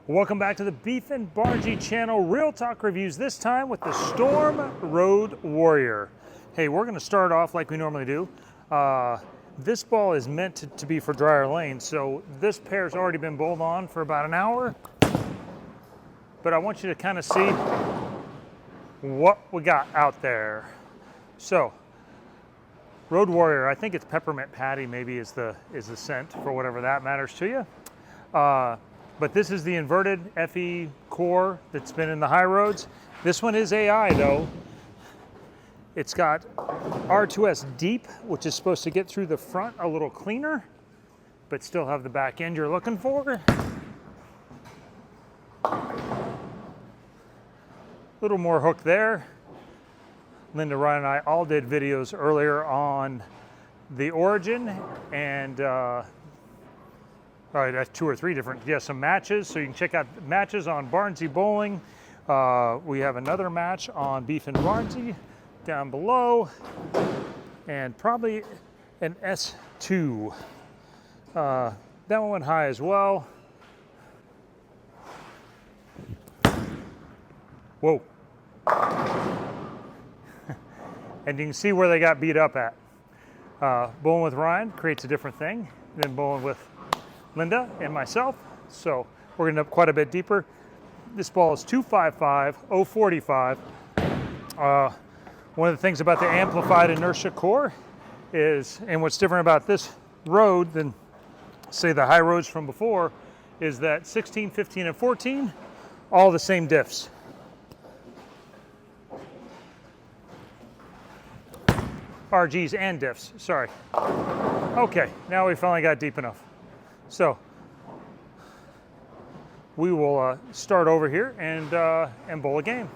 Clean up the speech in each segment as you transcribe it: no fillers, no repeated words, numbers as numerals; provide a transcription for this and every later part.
Welcome back to the Beef and Barnzy channel, Real Talk Reviews, this time with the Storm Road Warrior. Hey, we're gonna start off like we normally do. This ball is meant to be for drier lanes, so this pair's already been bowled on for about an hour. But I want you to kind of see what we got out there. So, Road Warrior, I think it's Peppermint Patty maybe is the scent for whatever that matters to you. But this is the inverted FE core that's been in the high roads. This one is AI though. It's got R2S deep, which is supposed to get through the front a little cleaner, but still have the back end you're looking for. A little more hook there. Linda, Ryan, and I all did videos earlier on the origin and all right, that's 2 or 3 different, some matches. So you can check out matches on Barnzy Bowling. We have another match on Beef and Barnzy down below, and probably an S2. That one went high as well. Whoa. And you can see where they got beat up at. Bowling with Ryan creates a different thing than bowling with Linda and myself, so we're going to up quite a bit deeper. This ball is 255, 045. One of the things about the amplified inertia core is, and what's different about this road than say the high roads from before, is that 16, 15, and 14, all the same diffs. RGs and diffs, sorry. Okay, now we finally got deep enough. So we will start over here and bowl a game.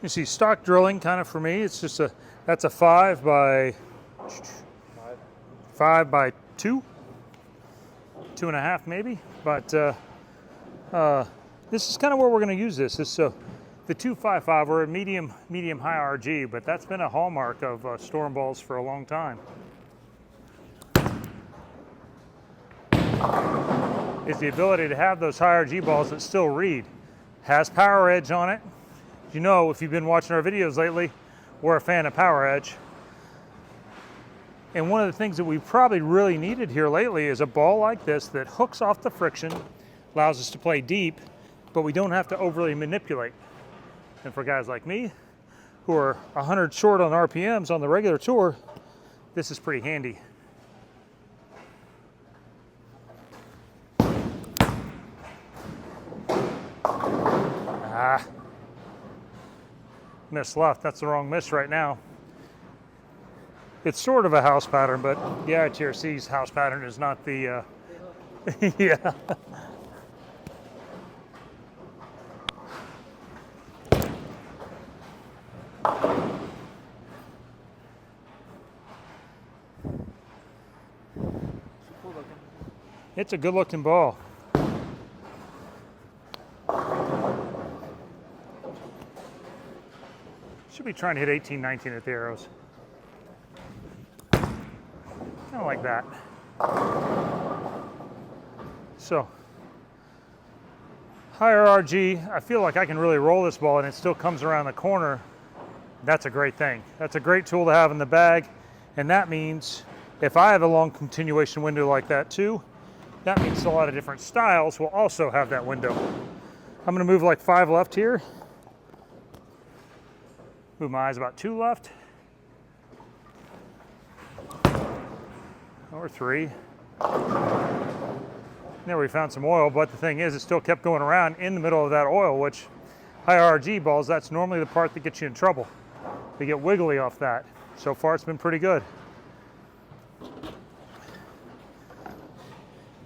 You see stock drilling kind of for me. It's just that's a 5 by 2, 2.5 maybe. But this is kind of where we're going to use this. The 255, we're a medium high RG, but that's been a hallmark of storm balls for a long time. Is the ability to have those high RG balls that still read. Has power edge on it. You know, if you've been watching our videos lately, we're a fan of power edge. And one of the things that we probably really needed here lately is a ball like this that hooks off the friction, allows us to play deep, but we don't have to overly manipulate. And for guys like me, who are 100 short on RPMs on the regular tour, this is pretty handy. Miss left, that's the wrong miss right now. It's sort of a house pattern, but the ITRC's house pattern is not the, yeah. It's a good looking ball. Should be trying to hit 18, 19 at the arrows. Kind of like that. So, higher RG, I feel like I can really roll this ball and it still comes around the corner. That's a great thing. That's a great tool to have in the bag. And that means if I have a long continuation window like that too, that means a lot of different styles will also have that window. I'm gonna move like 5 left here. Move my eyes about 2 left. Or 3. There we found some oil, but the thing is it still kept going around in the middle of that oil, which high RG balls, that's normally the part that gets you in trouble. They get wiggly off that. So far it's been pretty good.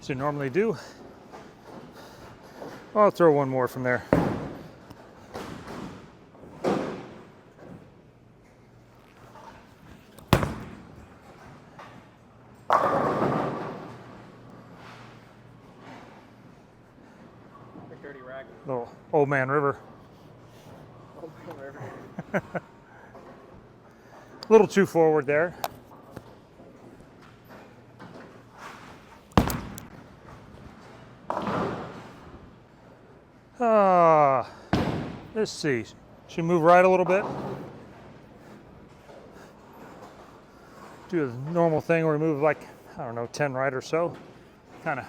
So normally do. I'll throw one more from there. Dirty rag. Little Old Man River. Old Man River. A little too forward there. Let's see. Should move right a little bit. Do the normal thing where we move like, I don't know, 10 right or so. Kind of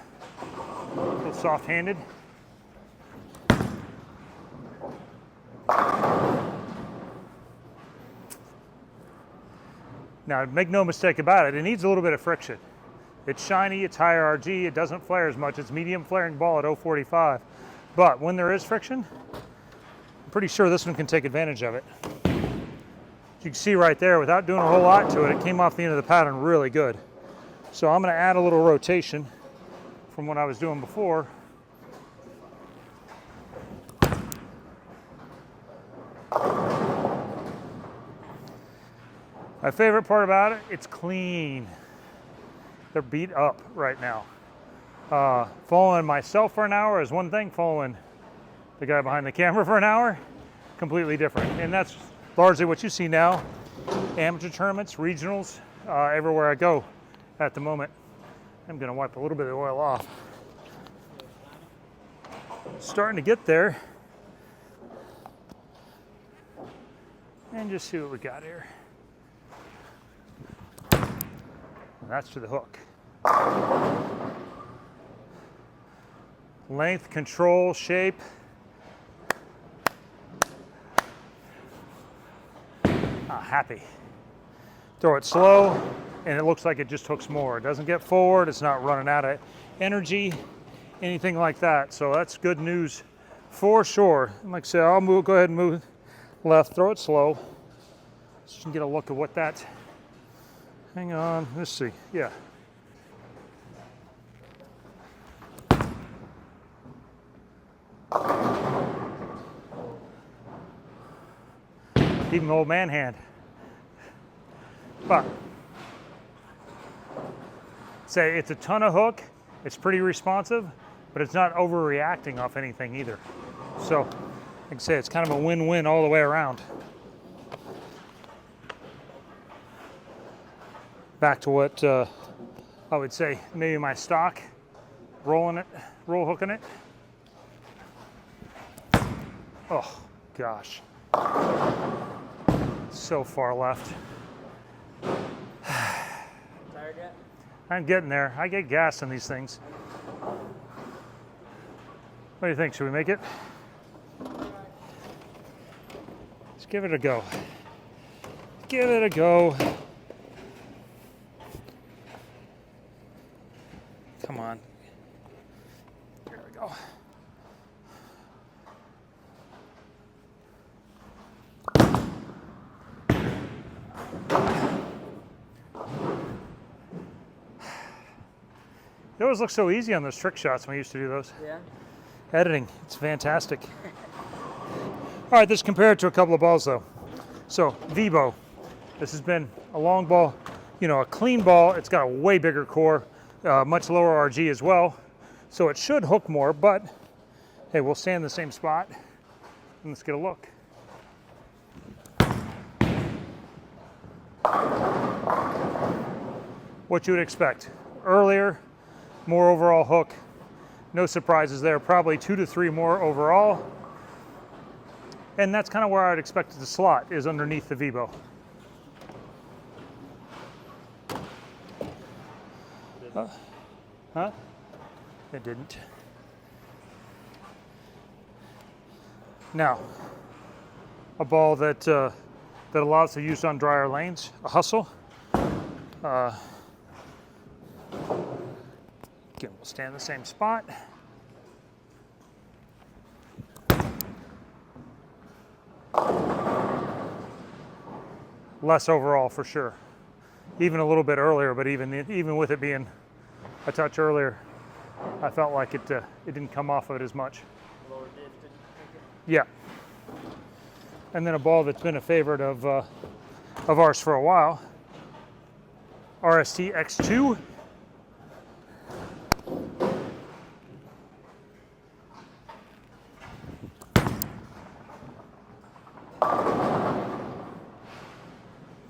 a little soft-handed. Now, make no mistake about it, it needs a little bit of friction. It's shiny, it's higher RG, it doesn't flare as much. It's medium flaring ball at 0.45. But when there is friction, I'm pretty sure this one can take advantage of it. As you can see right there, without doing a whole lot to it, it came off the end of the pattern really good. So I'm going to add a little rotation from what I was doing before. My favorite part about it, it's clean. They're beat up right now. Following myself for an hour is one thing, following the guy behind the camera for an hour, completely different. And that's largely what you see now. Amateur tournaments, regionals, everywhere I go at the moment. I'm gonna wipe a little bit of the oil off. Starting to get there. And just see what we got here. That's to the hook. Length, control, shape. Happy. Throw it slow, and it looks like it just hooks more. It doesn't get forward, it's not running out of energy, anything like that. So that's good news for sure. And like I said, I'll go ahead and move left, throw it slow. So you can get a look at what that, hang on, let's see, yeah. Even old man hand. But say it's a ton of hook, it's pretty responsive, but it's not overreacting off anything either. So like I say, it's kind of a win-win all the way around. Back to what I would say maybe my stock, roll hooking it. Oh gosh, so far left. Tired yet? I'm getting there. I get gas in these things. What do you think? Should we make it? Let's give it a go. Give it a go. Come on. There we go. It always looks so easy on those trick shots when we used to do those. Yeah. Editing, it's fantastic. All right, this compared to a couple of balls though. So Vibo, this has been a long ball, you know, a clean ball. It's got a way bigger core, much lower RG as well. So it should hook more, but hey, we'll stay in the same spot and let's get a look. What you would expect. Earlier, more overall hook. No surprises there, probably 2 to 3 more overall. And that's kind of where I'd expect it to slot, is underneath the Vibo. Huh? It didn't. Now, a ball that that allows to use on drier lanes, a Hustle. Again, we'll stay in the same spot. Less overall for sure. Even a little bit earlier, but even with it being a touch earlier, I felt like it didn't come off of it as much. Lower diff didn't take it? Yeah. And then a ball that's been a favorite of ours for a while, RST X2.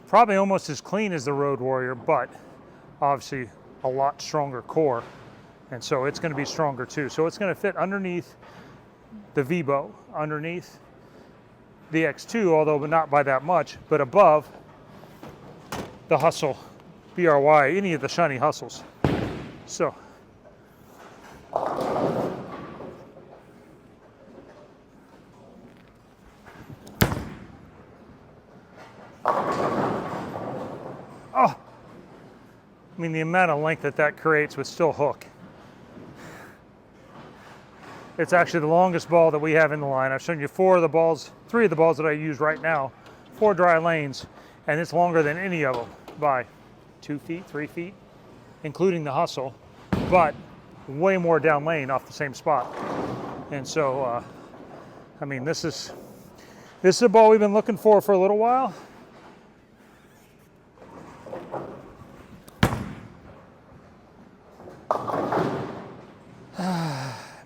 Probably almost as clean as the Road Warrior, but obviously a lot stronger core. And so it's going to be stronger too. So it's going to fit underneath the V-bow, underneath the X2, although not by that much, but above the Hustle BRY, any of the shiny Hustles. So oh, I mean, the amount of length that that creates would still hook. It's actually the longest ball that we have in the line. I've shown you three of the balls that I use right now, 4 dry lanes, and it's longer than any of them by 2 feet, 3 feet, including the Hustle, but way more down lane off the same spot. And so, I mean, this is a ball we've been looking for a little while.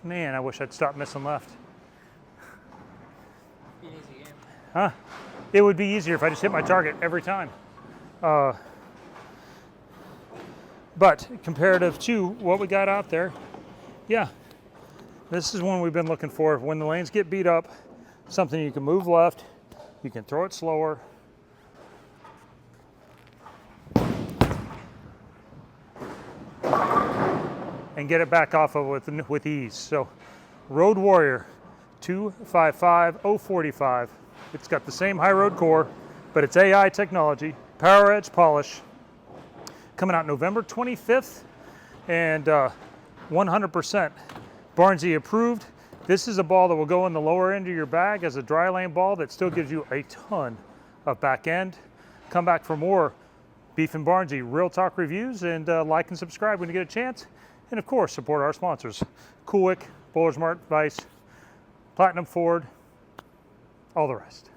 Man, I wish I'd stopped missing left. Be an easy game. Huh? It would be easier if I just hit my target every time. But comparative to what we got out there, yeah, this is one we've been looking for. When the lanes get beat up, something you can move left, you can throw it slower. And get it back off of it with ease. So, Road Warrior 255-045. It's got the same high road core, but it's AI technology, power edge polish. Coming out November 25th, and 100% BArnzy approved. This is a ball that will go in the lower end of your bag as a dry lane ball that still gives you a ton of back end. Come back for more Beef and BArnzy Real Talk reviews, and like and subscribe when you get a chance. And of course, support our sponsors, Coolwick, Bowler's Mart, Vice, Platinum Ford, all the rest.